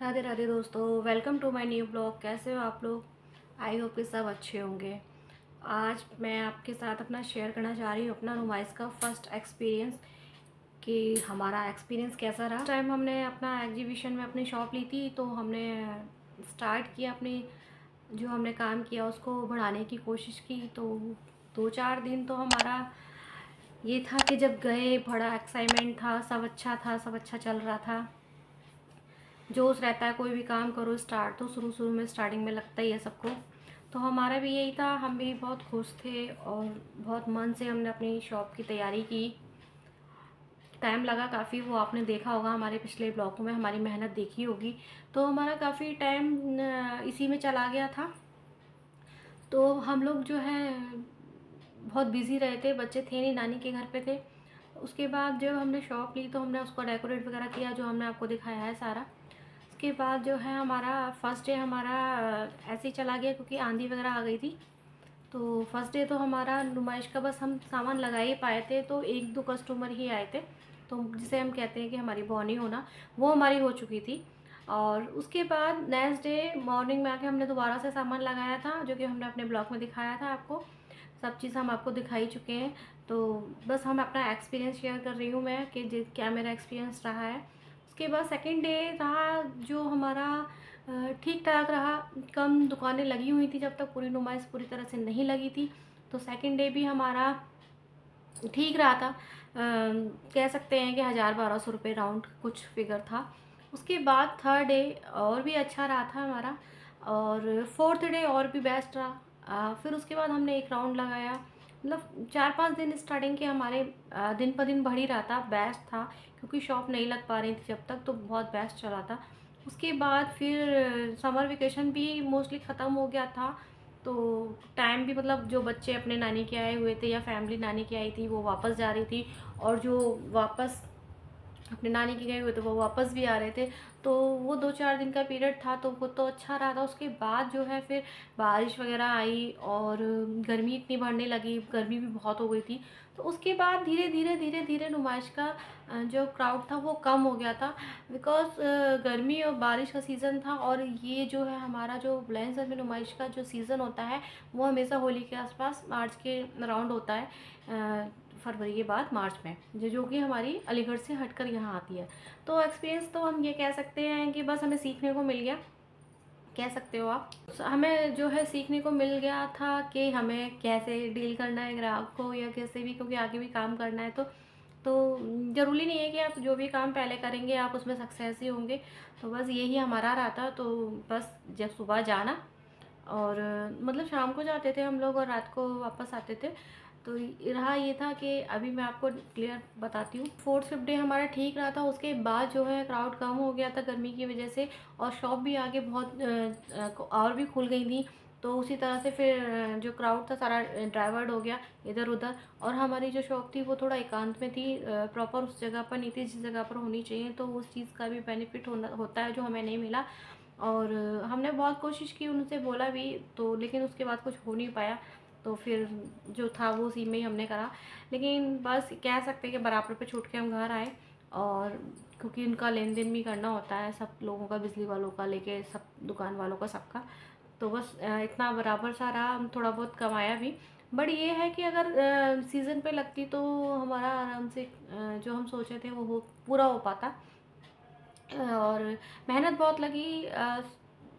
राधे राधे दोस्तों, welcome to my new blog. कैसे हो आप लोग? आई होप कि सब अच्छे होंगे। आज मैं आपके साथ अपना शेयर करना चाह रही हूँ अपना नुमाइश का फर्स्ट एक्सपीरियंस कि हमारा एक्सपीरियंस कैसा रहा। टाइम हमने अपना एग्जीबिशन में अपनी शॉप ली थी, तो हमने स्टार्ट किया अपनी जो हमने काम किया उसको बढ़ाने की कोशिश की। तो 2-4 दिन तो हमारा ये था कि जब गए बड़ा एक्साइटमेंट था, सब अच्छा था, सब अच्छा चल रहा था। जोश रहता है, कोई भी काम करो स्टार्ट तो शुरू शुरू में स्टार्टिंग में लगता ही है सबको। तो हमारा भी यही था, हम भी बहुत खुश थे और बहुत मन से हमने अपनी शॉप की तैयारी की। टाइम लगा काफ़ी, वो आपने देखा होगा हमारे पिछले ब्लॉगों में, हमारी मेहनत देखी होगी। तो हमारा काफ़ी टाइम इसी में चला गया था। तो हम लोग जो है बहुत बिज़ी रहे थे, बच्चे थे नहीं, नानी के घर पे थे। उसके बाद जब हमने शॉप ली तो हमने उसको डेकोरेट वगैरह किया, जो हमने आपको दिखाया है सारा। उसके बाद जो है हमारा फर्स्ट डे हमारा ऐसे ही चला गया क्योंकि आंधी वगैरह आ गई थी। तो फर्स्ट डे तो हमारा नुमाइश का बस हम सामान लगा ही पाए थे, तो 1-2 कस्टमर ही आए थे। तो जिसे हम कहते हैं कि हमारी बोनी होना, वो हमारी हो चुकी थी। और उसके बाद नेक्स्ट डे मॉर्निंग में आके हमने दोबारा से सामान लगाया था, जो कि हमने अपने ब्लॉग में दिखाया था आपको। सब चीज़ हम आपको दिखा ही चुके हैं। तो बस हम अपना एक्सपीरियंस शेयर कर रही हूँ मैं कि क्या मेरा एक्सपीरियंस रहा है। उसके बाद सेकंड डे रहा जो हमारा ठीक ठाक रहा। कम दुकानें लगी हुई थी जब तक पूरी नुमाइश पूरी तरह से नहीं लगी थी। तो सेकंड डे भी हमारा ठीक रहा था। कह सकते हैं कि 1000-1200 रुपये राउंड कुछ फिगर था। उसके बाद थर्ड डे और भी अच्छा रहा था हमारा, और फोर्थ डे और भी बेस्ट रहा। फिर उसके बाद हमने एक राउंड लगाया। मतलब 4-5 दिन स्टार्टिंग के हमारे दिन पर दिन बढ़ ही रहा था, बेस्ट था। क्योंकि शॉप नहीं लग पा रही थी जब तक, तो बहुत बेस्ट चला था। उसके बाद फिर समर वेकेशन भी मोस्टली ख़त्म हो गया था। तो टाइम भी मतलब जो बच्चे अपने नानी के आए हुए थे या फैमिली नानी की आई थी वो वापस जा रही थी, और जो वापस अपने नानी के गए हुए थे वो वापस भी आ रहे थे। तो वो 2-4 दिन का पीरियड था, तो वो तो अच्छा रहा था। उसके बाद जो है फिर बारिश वगैरह आई और गर्मी इतनी बढ़ने लगी, गर्मी भी बहुत हो गई थी। तो उसके बाद धीरे धीरे धीरे धीरे नुमाइश का जो क्राउड था वो कम हो गया था। बिकॉज गर्मी और बारिश का सीज़न था, और ये जो है हमारा जो बुलंदशहर में नुमाइश का जो सीज़न होता है वो हमेशा होली के आसपास मार्च के राउंड होता है। फरवरी के बाद मार्च में, जो कि हमारी अलीगढ़ से हटकर यहाँ आती है। तो एक्सपीरियंस तो हम ये कह सकते हैं कि बस हमें सीखने को मिल गया, कह सकते हो आप। हमें जो है सीखने को मिल गया था कि हमें कैसे डील करना है ग्राहक को, या कैसे भी, क्योंकि आगे भी काम करना है। तो ज़रूरी नहीं है कि आप जो भी काम पहले करेंगे आप उसमें सक्सेस ही होंगे। तो बस यही हमारा रहा था। तो बस जब सुबह जाना और मतलब शाम को जाते थे हम लोग और रात को वापस आते थे। तो रहा ये था कि अभी मैं आपको क्लियर बताती हूँ। फोर्थ फिफ्थ डे हमारा ठीक रहा था। उसके बाद जो है क्राउड कम हो गया था गर्मी की वजह से, और शॉप भी आगे बहुत और भी खुल गई थी। तो उसी तरह से फिर जो क्राउड था सारा डाइवर्ट हो गया इधर उधर। और हमारी जो शॉप थी वो थोड़ा एकांत में थी, प्रॉपर उस जगह पर नहीं थी जिस जगह पर होनी चाहिए। तो उस चीज़ का भी बेनिफिट होता है जो हमें नहीं मिला। और हमने बहुत कोशिश की, उनसे बोला भी तो, लेकिन उसके बाद कुछ हो नहीं पाया। तो फिर जो था वो उसी में ही हमने करा। लेकिन बस कह सकते हैं कि बराबर पे छूट के हम घर आए। और क्योंकि उनका लेन देन भी करना होता है सब लोगों का, बिजली वालों का लेके सब दुकान वालों का, सबका। तो बस इतना बराबर सा रहा, हम थोड़ा बहुत कमाया भी। बट ये है कि अगर सीज़न पे लगती तो हमारा आराम से जो हम सोचे थे वो पूरा हो पाता। और मेहनत बहुत लगी।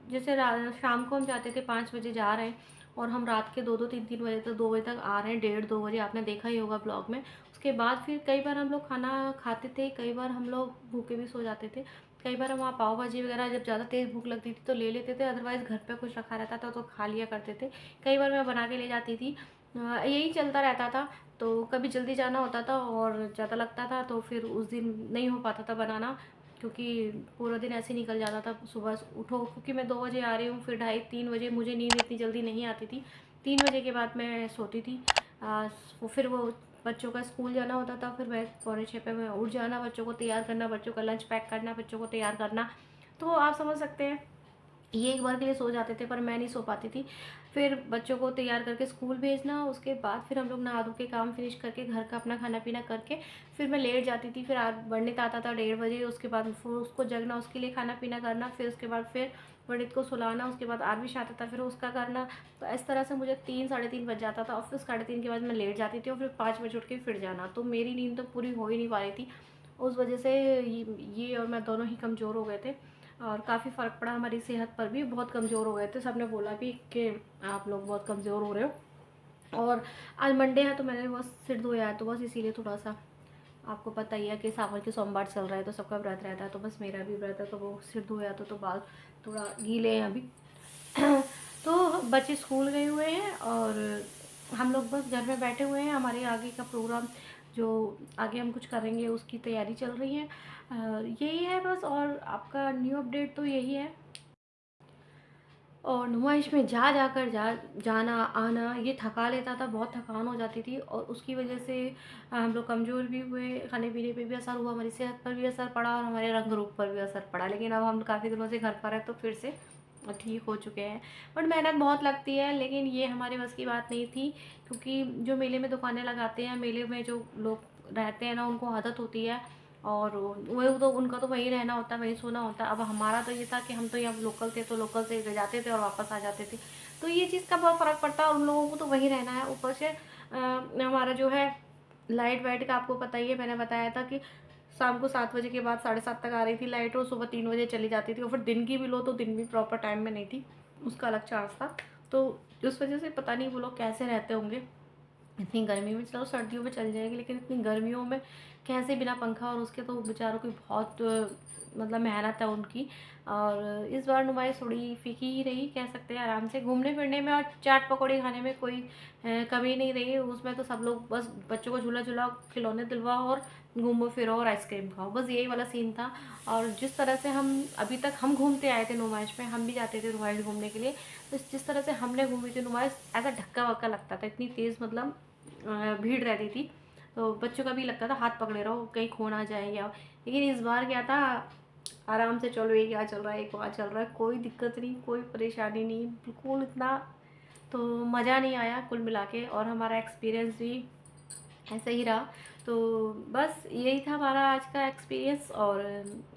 जैसे शाम को हम जाते थे 5 बजे जा रहे हैं, और हम रात के 2-2 3-3 बजे तक, 2 बजे तक आ रहे हैं, 1:30-2 बजे, आपने देखा ही होगा ब्लॉग में। उसके बाद फिर कई बार हम लोग खाना खाते थे, कई बार हम लोग भूखे भी सो जाते थे। कई बार हम वहाँ पाव भाजी वगैरह जब ज़्यादा तेज़ भूख लगती थी तो ले लेते थे, अदरवाइज़ घर पे कुछ रखा रहता था तो खा लिया करते थे। कई बार मैं बना के ले जाती थी। यही चलता रहता था। तो कभी जल्दी जाना होता था और ज़्यादा लगता था तो फिर उस दिन नहीं हो पाता था बनाना, क्योंकि पूरा दिन ऐसे निकल जाता था। सुबह उठो, क्योंकि मैं 2 बजे आ रही हूँ, फिर 2:30-3 बजे मुझे नींद इतनी जल्दी नहीं आती थी। 3 बजे के बाद मैं सोती थी। फिर वो बच्चों का स्कूल जाना होता था, फिर मैं 5:45 पे मैं उठ जाना, बच्चों को तैयार करना, बच्चों का लंच पैक करना, बच्चों को तैयार करना। तो आप समझ सकते हैं ये एक बार के लिए सो जाते थे, पर मैं नहीं सो पाती थी। फिर बच्चों को तैयार करके स्कूल भेजना, उसके बाद फिर हम लोग नहा धो के काम फिनिश करके घर का अपना खाना पीना करके फिर मैं लेट जाती थी। फिर पंडित आता था 1:30 बजे, उसके बाद फिर उसको जगना, उसके लिए खाना पीना करना, फिर उसके बाद फिर पंडित को सुलाना, उसके बाद आरविश आता था फिर उसका करना। तो इस तरह से मुझे 3 साढ़े 3 बज जाता था और फिर 3:30 के बाद मैं लेट जाती थी और फिर 5 बजे उठ के फिर जाना। तो मेरी नींद तो पूरी हो ही नहीं पा रही थी। उस वजह से ये और मैं दोनों ही कमज़ोर हो गए थे और काफ़ी फ़र्क पड़ा, हमारी सेहत पर भी बहुत कमज़ोर हो गए थे। सबने बोला भी कि आप लोग बहुत कमज़ोर हो रहे हो। और आज मंडे है तो मैंने बस सिर धोया है, तो बस इसीलिए थोड़ा सा, आपको पता ही है कि सावन के सोमवार चल रहा है तो सबका व्रत रहता है, तो बस मेरा भी व्रत है, तो वो सिर धोया तो बाल थोड़ा गीले हैं अभी। तो बच्चे स्कूल गए हुए हैं और हम लोग बस घर में बैठे हुए हैं। हमारे आगे का प्रोग्राम, जो आगे हम कुछ करेंगे उसकी तैयारी चल रही है। यही है बस, और आपका न्यू अपडेट तो यही है। और नुमाइश में जाना आना ये थका लेता था, बहुत थकान हो जाती थी और उसकी वजह से हम लोग कमज़ोर भी हुए, खाने पीने पे भी असर हुआ, हमारी सेहत पर भी असर पड़ा और हमारे रंग रूप पर भी असर पड़ा। लेकिन अब हम काफ़ी दिनों से घर पर हैं तो फिर से ठीक हो चुके हैं। बट मेहनत बहुत लगती है, लेकिन ये हमारे बस की बात नहीं थी, क्योंकि जो मेले में दुकानें लगाते हैं, मेले में जो लोग रहते हैं ना, उनको आदत होती है और वो तो उनका तो वहीं रहना होता है, वहीं सोना होता है। अब हमारा तो ये था कि हम तो यहाँ लोकल थे, तो लोकल से जाते थे और वापस आ जाते थे, तो ये चीज़ का बहुत फ़र्क पड़ता है। और उन लोगों को तो वहीं रहना है। ऊपर से हमारा जो है लाइट वाइट का आपको पता ही है, मैंने बताया था कि शाम को 7 बजे के बाद 7:30 तक आ रही थी लाइट और सुबह 3 बजे चली जाती थी। और फिर दिन की भी लो तो दिन भी प्रॉपर टाइम में नहीं थी, उसका अलग चार्ज था। तो उस वजह से पता नहीं वो लोग कैसे रहते होंगे इतनी गर्मी में। चलो सर्दियों में चल जाएगी, लेकिन इतनी गर्मियों में कैसे बिना पंखा, और उसके तो बेचारों की बहुत मतलब मेहनत है उनकी। और इस बार नुमाइश थोड़ी फीकी ही रही, कह सकते हैं। आराम से घूमने फिरने में और चाट पकौड़े खाने में कोई कमी नहीं रही। उसमें तो सब लोग बस बच्चों को झूला झूला, खिलौने दिलवाओ और घूमो फिरो और आइसक्रीम खाओ, बस यही वाला सीन था। और जिस तरह से हम अभी तक हम घूमते आए थे नुमाइश में, हम भी जाते थे नुमाइश घूमने के लिए, तो जिस तरह से हमने घूमी थी नुमाइश, ऐसा धक्का वक्का लगता था, इतनी तेज़ मतलब भीड़ रहती थी। तो बच्चों का भी लगता था हाथ पकड़े रहो कहीं खो ना जाए या। लेकिन इस बार क्या था, आराम से चलो, एक यहाँ चल रहा है एक वहाँ चल रहा है, कोई दिक्कत नहीं, कोई परेशानी नहीं, बिल्कुल इतना तो मज़ा नहीं आया कुल मिला के। और हमारा एक्सपीरियंस भी ऐसा ही रहा। तो बस यही था हमारा आज का एक्सपीरियंस। और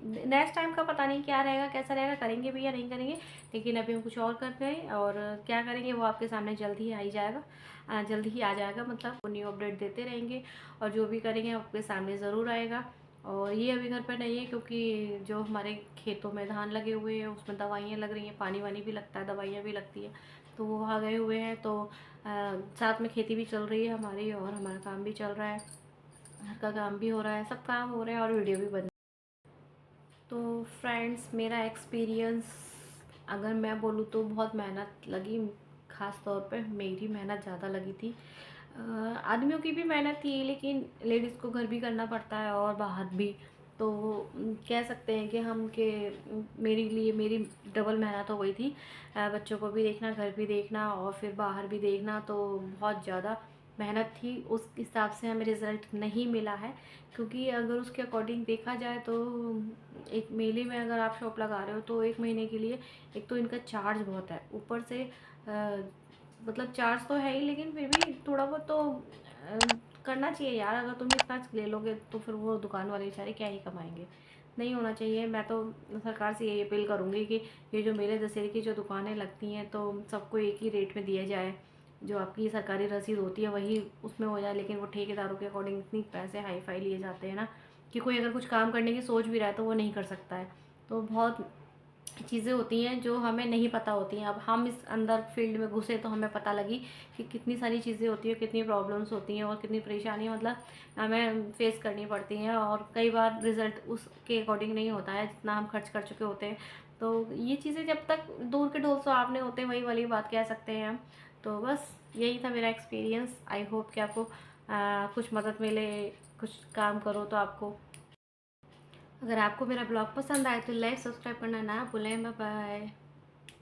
नेक्स्ट टाइम का पता नहीं क्या रहेगा, कैसा रहेगा, करेंगे भी या नहीं करेंगे। लेकिन अभी हम कुछ और कर रहे हैं और क्या करेंगे वो आपके सामने जल्द ही आ ही जाएगा, जल्द ही आ जाएगा, मतलब न्यू अपडेट देते रहेंगे। और जो भी करेंगे आपके सामने ज़रूर आएगा। और ये अभी घर पर नहीं है, क्योंकि जो हमारे खेतों में धान लगे हुए हैं उसमें दवाइयाँ लग रही हैं, पानी वानी भी लगता है, दवाइयाँ भी लगती है, तो वो वहाँ गए हुए हैं। तो साथ में खेती भी चल रही है हमारी और हमारा काम भी चल रहा है, घर का काम भी हो रहा है, सब काम हो रहे हैं और वीडियो भी बन। तो फ्रेंड्स, मेरा एक्सपीरियंस अगर मैं बोलूँ तो बहुत मेहनत लगी, ख़ास तौर पे मेरी मेहनत ज़्यादा लगी थी। आदमियों की भी मेहनत थी, लेकिन लेडीज़ को घर भी करना पड़ता है और बाहर भी। तो कह सकते हैं कि हम के मेरे लिए मेरी डबल मेहनत हो गई थी। बच्चों को भी देखना, घर भी देखना और फिर बाहर भी देखना, तो बहुत ज़्यादा मेहनत थी। उस हिसाब से हमें रिज़ल्ट नहीं मिला है, क्योंकि अगर उसके अकॉर्डिंग देखा जाए तो एक मेले में अगर आप शॉप लगा रहे हो तो 1 महीने के लिए एक तो इनका चार्ज बहुत है, ऊपर से मतलब चार्ज तो है ही, लेकिन फिर भी थोड़ा बहुत तो करना चाहिए यार। अगर तुम इतना ले लोगे तो फिर वो दुकान वाले बेचारे क्या ही कमाएंगे। नहीं होना चाहिए। मैं तो सरकार से यही अपील करूँगी कि ये जो मेले दशहरे की जो दुकानें लगती हैं तो सबको एक ही रेट में दिया जाए, जो आपकी सरकारी रसीद होती है वही उसमें हो जाए। लेकिन वो ठेकेदारों के अकॉर्डिंग इतनी पैसे हाई फाई लिए जाते हैं ना, कि कोई अगर कुछ काम करने की सोच भी रहा है तो वो नहीं कर सकता है। तो बहुत चीज़ें होती हैं जो हमें नहीं पता होती हैं। अब हम इस अंदर फील्ड में घुसे तो हमें पता लगी कि कितनी सारी चीज़ें होती हैं, कितनी प्रॉब्लम्स होती हैं और कितनी परेशानी मतलब हमें फेस करनी पड़ती हैं। और कई बार रिज़ल्ट उसके अकॉर्डिंग नहीं होता है जितना हम खर्च कर चुके होते हैं। तो ये चीज़ें जब तक दूर के ढोल सुहावने होते हैं, वही वाली बात कह सकते हैं हम। तो बस यही था मेरा एक्सपीरियंस। आई होप कि आपको कुछ मदद मिले, कुछ काम करो तो आपको। अगर आपको मेरा ब्लॉग पसंद आए तो लाइक सब्सक्राइब करना ना भूलें। Bye bye.